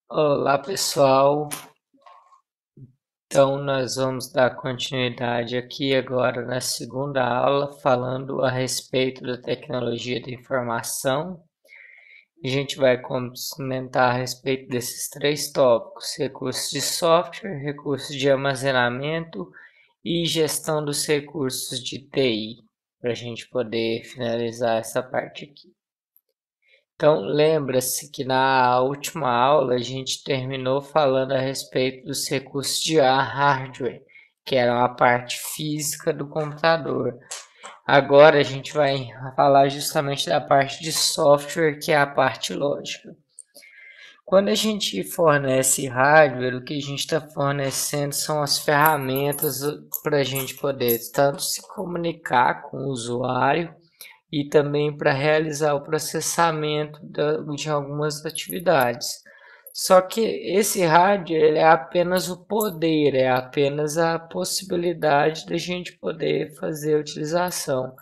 Olá, pessoal. Então, nós vamos dar continuidade aqui agora na segunda aula, falando a respeito da tecnologia da informação. A gente vai comentar a respeito desses três tópicos: recursos de software, recursos de armazenamento e gestão dos recursos de TI, para a gente poder finalizar essa parte aqui. Então, lembra-se que na última aula a gente terminou falando a respeito dos recursos de hardware, que eram a parte física do computador. Agora a gente vai falar justamente da parte de software, que é a parte lógica. Quando a gente fornece hardware, o que a gente está fornecendo são as ferramentas para a gente poder tanto se comunicar com o usuário e também para realizar o processamento de algumas atividades. Só que esse hardware ele é apenas o poder, é apenas a possibilidade da gente poder fazer a utilização.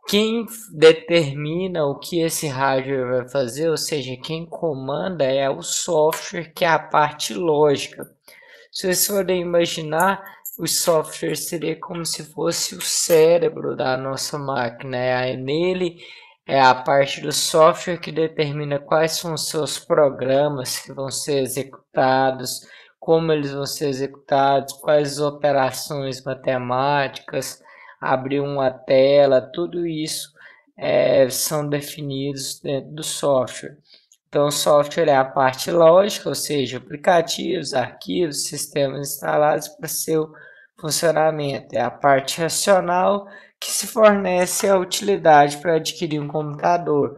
Quem determina o que esse hardware vai fazer, ou seja, quem comanda é o software, que é a parte lógica. Se vocês forem imaginar, o software seria como se fosse o cérebro da nossa máquina. Nele é a parte do software que determina quais são os seus programas que vão ser executados, como eles vão ser executados, quais operações matemáticas, abrir uma tela, tudo isso são definidos dentro do software. Então, o software é a parte lógica, ou seja, aplicativos, arquivos, sistemas instalados para seu funcionamento. É a parte racional que se fornece a utilidade para adquirir um computador.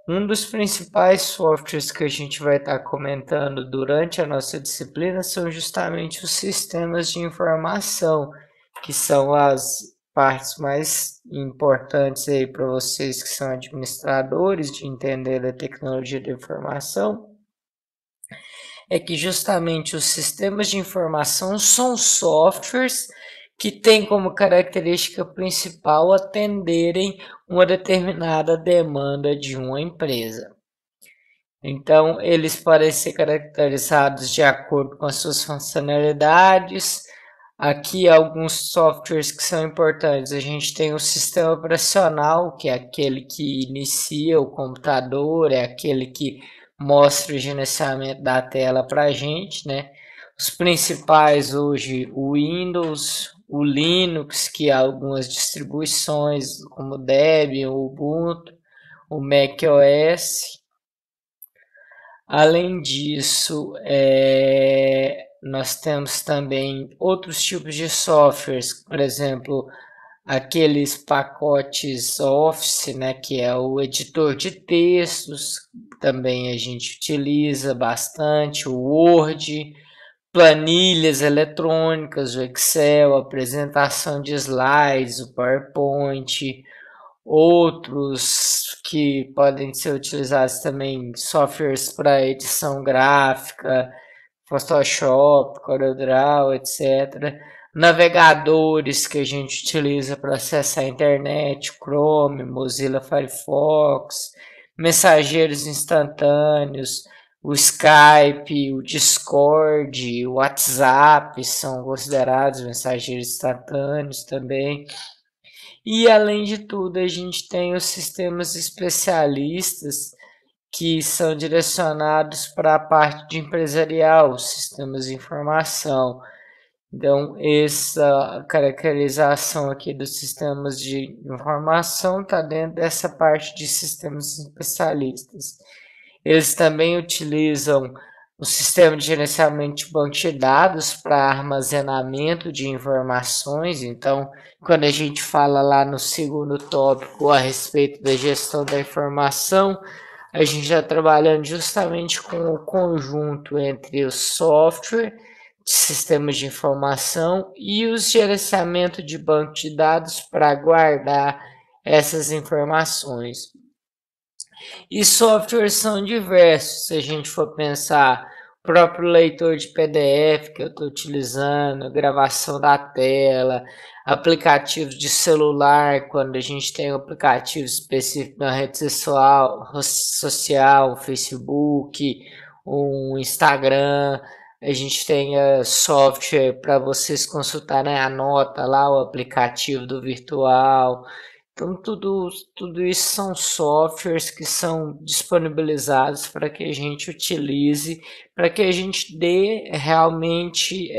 Um dos principais softwares que a gente vai estar comentando durante a nossa disciplina são justamente os sistemas de informação, que são as partes mais importantes aí para vocês que são administradores de entender a tecnologia da informação, é que justamente os sistemas de informação são softwares que têm como característica principal atenderem uma determinada demanda de uma empresa. Então, eles podem ser caracterizados de acordo com as suas funcionalidades. Aqui, alguns softwares que são importantes. A gente tem o sistema operacional, que é aquele que inicia o computador, é aquele que mostra o gerenciamento da tela para a gente, né? Os principais hoje, o Windows, o Linux, que há algumas distribuições, como o Debian, o Ubuntu, o macOS. Além disso, nós temos também outros tipos de softwares, por exemplo, aqueles pacotes Office, né, que é o editor de textos, também a gente utiliza bastante, o Word, planilhas eletrônicas, o Excel, apresentação de slides, o PowerPoint. Outros que podem ser utilizados também, softwares para edição gráfica, Photoshop, CorelDRAW, etc. Navegadores que a gente utiliza para acessar a internet, Chrome, Mozilla Firefox, mensageiros instantâneos, o Skype, o Discord, o WhatsApp são considerados mensageiros instantâneos também. E além de tudo, a gente tem os sistemas especialistas que são direcionados para a parte de empresarial, sistemas de informação. Então, essa caracterização aqui dos sistemas de informação está dentro dessa parte de sistemas especialistas. Eles também utilizam o sistema de gerenciamento de banco de dados para armazenamento de informações. Então, quando a gente fala lá no segundo tópico a respeito da gestão da informação, a gente está trabalhando justamente com o conjunto entre o software de sistemas de informação e o gerenciamento de banco de dados para guardar essas informações. E softwares são diversos, se a gente for pensar, o próprio leitor de PDF que eu estou utilizando, gravação da tela, aplicativos de celular, quando a gente tem um aplicativo específico na rede social, Facebook, um Instagram, a gente tem software para vocês consultarem a nota lá, o aplicativo do virtual. Então, tudo isso são softwares que são disponibilizados para que a gente utilize, para que a gente dê realmente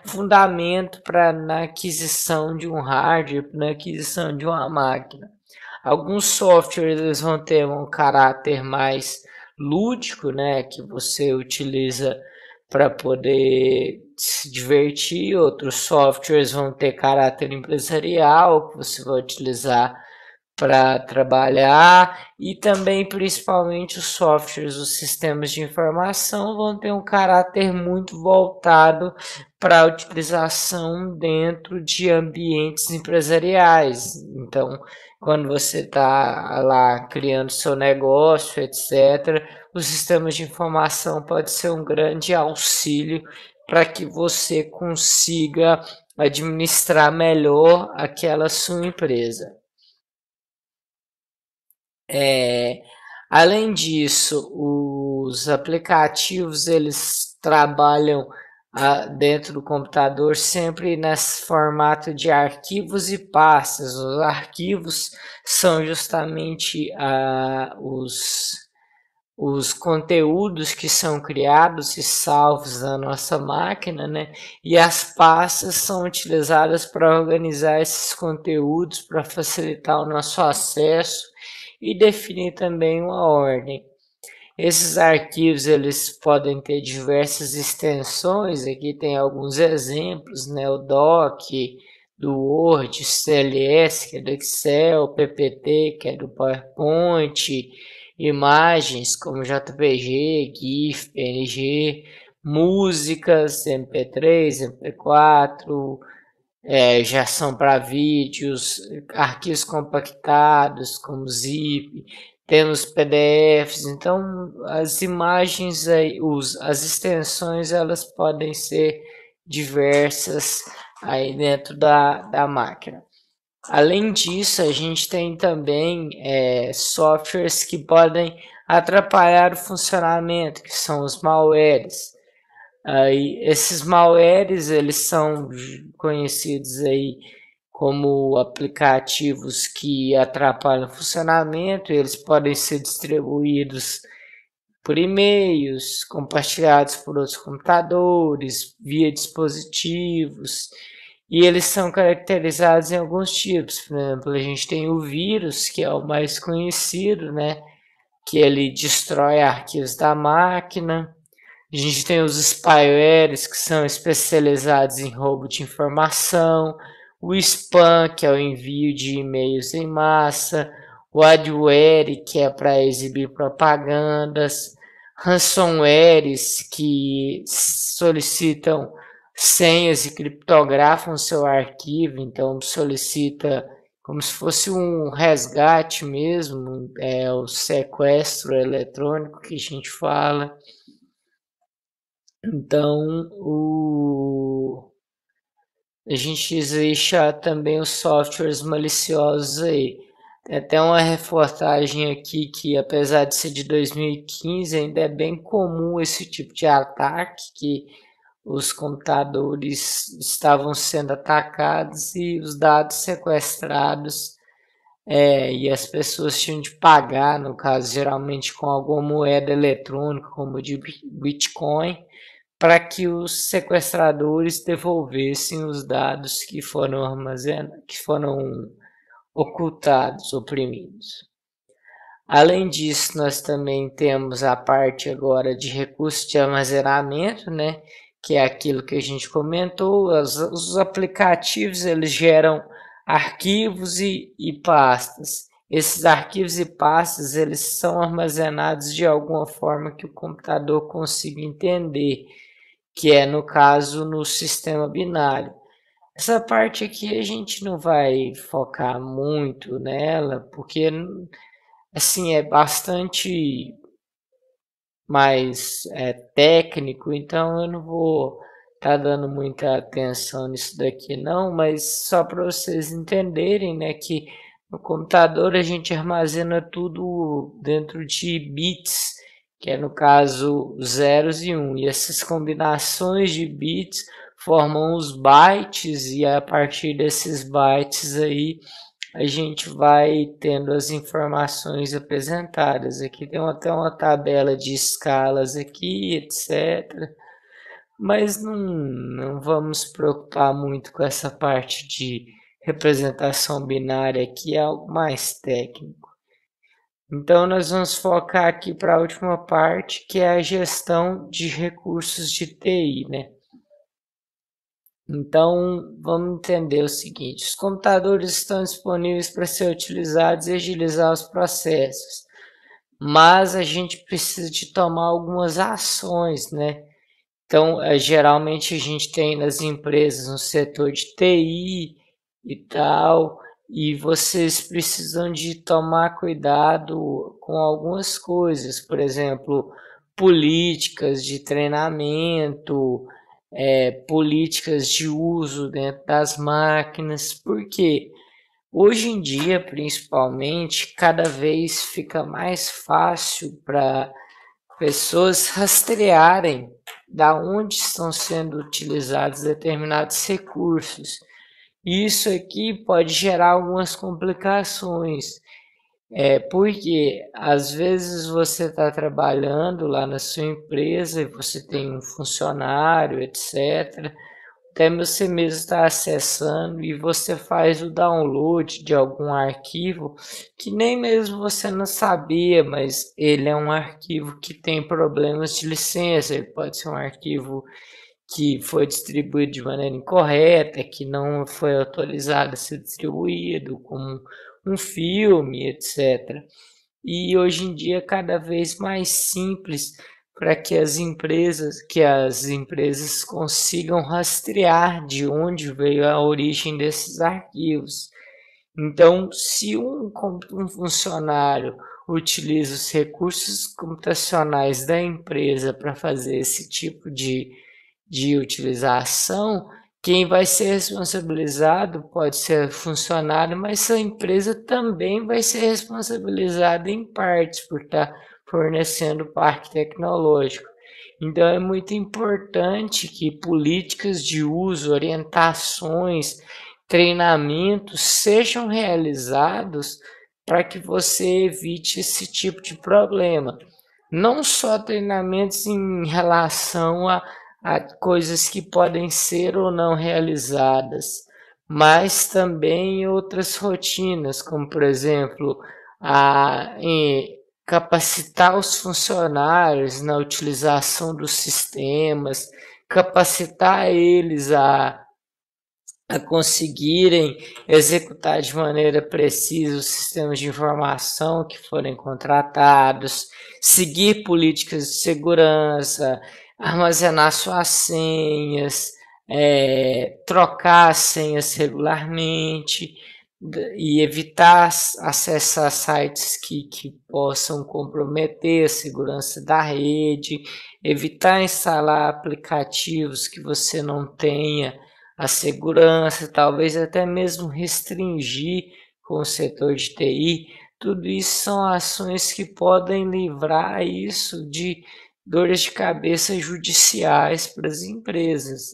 fundamento na aquisição de um hardware, na aquisição de uma máquina. Alguns softwares eles vão ter um caráter mais lúdico, né, que você utiliza para poder se divertir. Outros softwares vão ter caráter empresarial, que você vai utilizar para trabalhar, e também principalmente os softwares, os sistemas de informação vão ter um caráter muito voltado para a utilização dentro de ambientes empresariais. Então, quando você está lá criando seu negócio, etc., os sistemas de informação pode ser um grande auxílio para que você consiga administrar melhor aquela sua empresa. É, além disso, os aplicativos eles trabalham dentro do computador sempre nesse formato de arquivos e pastas. Os arquivos são justamente os conteúdos que são criados e salvos na nossa máquina, né? E as pastas são utilizadas para organizar esses conteúdos, para facilitar o nosso acesso e definir também uma ordem. Esses arquivos eles podem ter diversas extensões, aqui tem alguns exemplos, né? O doc, do Word, CLS, que é do Excel, PPT, que é do PowerPoint, imagens como JPG, GIF, PNG, músicas, MP3, MP4, já são para vídeos, arquivos compactados como zip, temos PDFs, então as imagens aí, as extensões elas podem ser diversas aí dentro da máquina. Além disso, a gente tem também softwares que podem atrapalhar o funcionamento, que são os malwares. Aí, esses malwares eles são conhecidos aí como aplicativos que atrapalham o funcionamento. Eles podem ser distribuídos por e-mails, compartilhados por outros computadores, via dispositivos, e eles são caracterizados em alguns tipos. Por exemplo, a gente tem o vírus, que é o mais conhecido, né? Que ele destrói arquivos da máquina. A gente tem os spywares, que são especializados em roubo de informação, o spam, que é o envio de e-mails em massa, o adware, que é para exibir propagandas, ransomwares, que solicitam senhas e criptografam seu arquivo, então solicita como se fosse um resgate mesmo, é o sequestro eletrônico que a gente fala. Então, a gente existe também os softwares maliciosos aí. Tem até uma reportagem aqui que, apesar de ser de 2015, ainda é bem comum esse tipo de ataque, que os computadores estavam sendo atacados e os dados sequestrados, e as pessoas tinham de pagar, no caso, geralmente com alguma moeda eletrônica, como de Bitcoin, para que os sequestradores devolvessem os dados que foram armazenados, que foram ocultados, oprimidos. Além disso, nós também temos a parte agora de recursos de armazenamento, né? Que é aquilo que a gente comentou. Os aplicativos eles geram arquivos e pastas. Esses arquivos e pastas eles são armazenados de alguma forma que o computador consiga entender, que é no caso no sistema binário. Essa parte aqui a gente não vai focar muito nela, porque assim é bastante mais técnico, então eu não vou estar dando muita atenção nisso daqui não, mas só para vocês entenderem, né, que no computador a gente armazena tudo dentro de bits, que é no caso zeros e 1, e essas combinações de bits formam os bytes, e a partir desses bytes aí a gente vai tendo as informações apresentadas. Aqui tem até uma tabela de escalas aqui, etc. Mas não vamos preocupar muito com essa parte de representação binária aqui, é algo mais técnico. Então nós vamos focar aqui para a última parte, que é a gestão de recursos de TI, né? Então, vamos entender o seguinte: os computadores estão disponíveis para ser utilizados e agilizar os processos, mas a gente precisa de tomar algumas ações, né? Então, geralmente a gente tem nas empresas no setor de TI e tal, e vocês precisam de tomar cuidado com algumas coisas, por exemplo, políticas de treinamento, políticas de uso dentro das máquinas, porque hoje em dia, principalmente, cada vez fica mais fácil para pessoas rastrearem da onde estão sendo utilizados determinados recursos. Isso aqui pode gerar algumas complicações, porque às vezes você está trabalhando lá na sua empresa e você tem um funcionário, etc. Até você mesmo está acessando e você faz o download de algum arquivo que nem mesmo você não sabia, mas ele é um arquivo que tem problemas de licença. Ele pode ser um arquivo que foi distribuído de maneira incorreta, que não foi autorizado a ser distribuído, como um filme, etc. E hoje em dia é cada vez mais simples para que as empresas consigam rastrear de onde veio a origem desses arquivos. Então, se um funcionário utiliza os recursos computacionais da empresa para fazer esse tipo de utilização, quem vai ser responsabilizado pode ser funcionário, mas a empresa também vai ser responsabilizada em partes por estar fornecendo parque tecnológico. Então é muito importante que políticas de uso, orientações, treinamentos sejam realizados para que você evite esse tipo de problema. Não só treinamentos em relação a coisas que podem ser ou não realizadas, mas também outras rotinas, como por exemplo, capacitar os funcionários na utilização dos sistemas, capacitar eles a conseguirem executar de maneira precisa os sistemas de informação que forem contratados, seguir políticas de segurança, armazenar suas senhas, trocar as senhas regularmente e evitar acessar sites que possam comprometer a segurança da rede, evitar instalar aplicativos que você não tenha a segurança, talvez até mesmo restringir com o setor de TI. Tudo isso são ações que podem livrar isso de dores de cabeça judiciais para as empresas.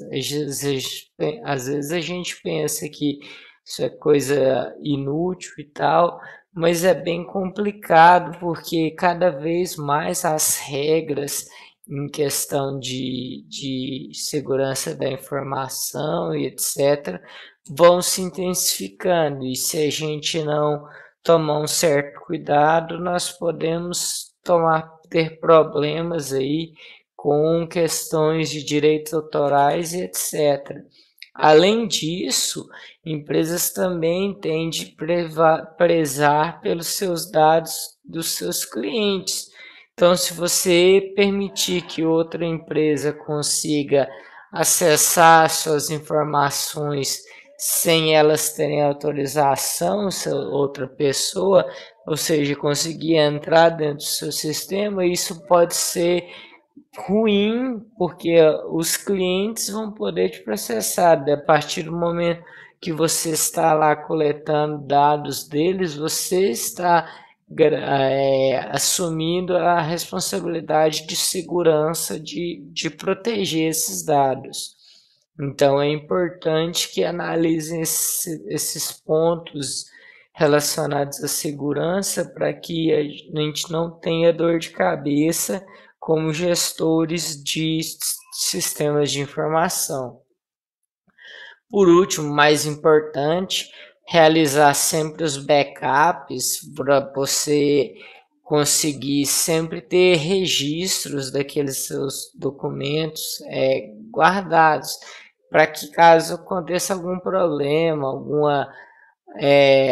Às vezes a gente pensa que isso é coisa inútil e tal, mas é bem complicado porque cada vez mais as regras em questão de segurança da informação e etc., vão se intensificando. E se a gente não tomar um certo cuidado, nós podemos ter problemas aí com questões de direitos autorais e etc. Além disso, empresas também têm de prezar pelos seus dados dos seus clientes. Então, se você permitir que outra empresa consiga acessar suas informações sem elas terem autorização, outra pessoa, ou seja, conseguir entrar dentro do seu sistema, isso pode ser ruim, porque os clientes vão poder te processar. A partir do momento que você está lá coletando dados deles, você está assumindo a responsabilidade de segurança de proteger esses dados. Então é importante que analisem esses pontos relacionados à segurança para que a gente não tenha dor de cabeça como gestores de sistemas de informação. Por último, mais importante, realizar sempre os backups para você conseguir sempre ter registros daqueles seus documentos guardados, para que caso aconteça algum problema,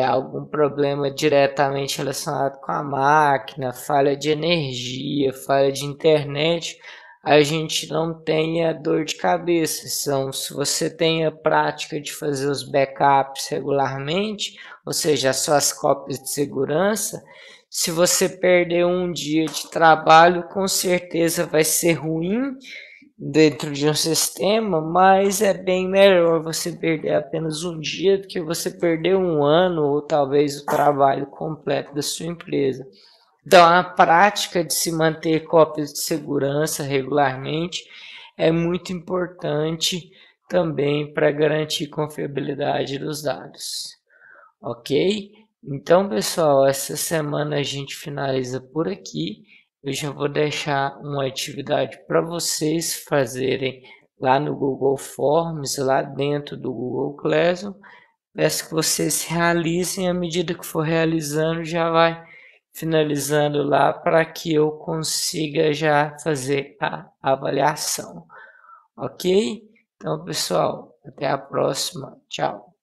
algum problema diretamente relacionado com a máquina, falha de energia, falha de internet, a gente não tenha dor de cabeça. Então, se você tem a prática de fazer os backups regularmente, ou seja, as suas cópias de segurança, se você perder um dia de trabalho, com certeza vai ser ruim dentro de um sistema, mas é bem melhor você perder apenas um dia do que você perder um ano ou talvez o trabalho completo da sua empresa. Então, a prática de se manter cópias de segurança regularmente é muito importante também para garantir confiabilidade dos dados. Ok? Então, pessoal, essa semana a gente finaliza por aqui. Eu já vou deixar uma atividade para vocês fazerem lá no Google Forms, lá dentro do Google Classroom. Peço que vocês realizem, à medida que for realizando, já vai finalizando lá para que eu consiga já fazer a avaliação. Ok? Então, pessoal, até a próxima. Tchau.